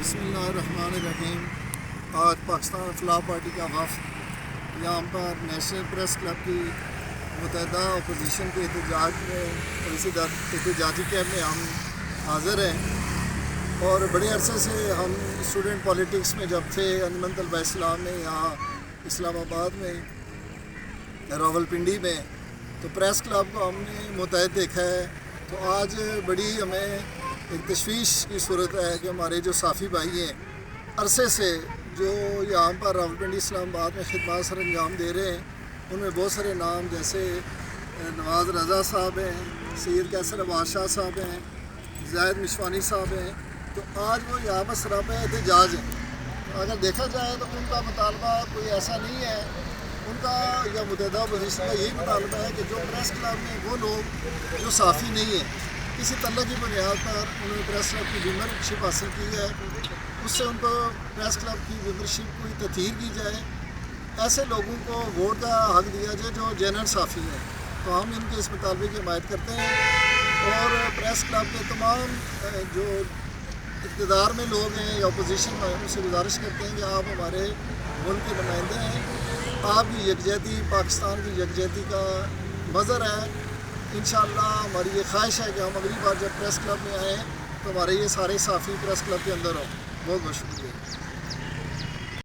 بسم اللہ الرحمن الرحیم۔ آج پاکستان فلاح پارٹی کا وفد یہاں پر نیشنل پریس کلب کی متحدہ اپوزیشن کے احتجاج میں اور اسی احتجاجی کیمپ میں ہم حاضر ہیں، اور بڑے عرصے سے ہم اسٹوڈنٹ پالیٹکس میں جب تھے انجمن طلبہ اسلام میں یہاں اسلام آباد میں راولپنڈی میں، تو پریس کلب کو ہم نے متحد دیکھا ہے۔ تو آج بڑی ہمیں ایک تشویش کی صورت ہے کہ ہمارے جو صحافی بھائی ہیں عرصے سے جو یہاں پر راولپنڈی اسلام آباد میں خدمات سر انجام دے رہے ہیں، ان میں بہت سارے نام جیسے نواز رضا صاحب ہیں، سید کیسر عباس شاہ صاحب ہیں، زاہد مشوانی صاحب ہیں، تو آج وہ یہاں پر سراپا احتجاج ہیں۔ اگر دیکھا جائے تو ان کا مطالبہ کوئی ایسا نہیں ہے، ان کا یا متحدہ اپوزیشن کا یہی مطالبہ ہے کہ جو پریس کلب میں وہ لوگ جو صحافی نہیں ہیں، کسی طلب کی بنیاد پر انہوں نے پریس کلب کی ممبرشپ حاصل کی ہے، اس سے ان کو پریس کلب کی ممبرشپ کو تطہیر کی جائے، ایسے لوگوں کو ووٹ کا حق دیا جائے جو جینوئن صحافی ہیں۔ تو ہم ان کے اس مطالبے کی حمایت کرتے ہیں، اور پریس کلب کے تمام جو اقتدار میں لوگ ہیں یا اپوزیشن میں ان سے گزارش کرتے ہیں کہ آپ ہمارے ملک کے نمائندے ہیں، آپ کی یکجہتی پاکستان کی یکجہتی کا مظہر ہے۔ انشاءاللہ ہماری یہ خواہش ہے کہ ہم اگلی بار جب پریس کلب میں آئیں تو ہمارے یہ سارے صحافی پریس کلب کے اندر ہوں۔ بہت بہت شکریہ۔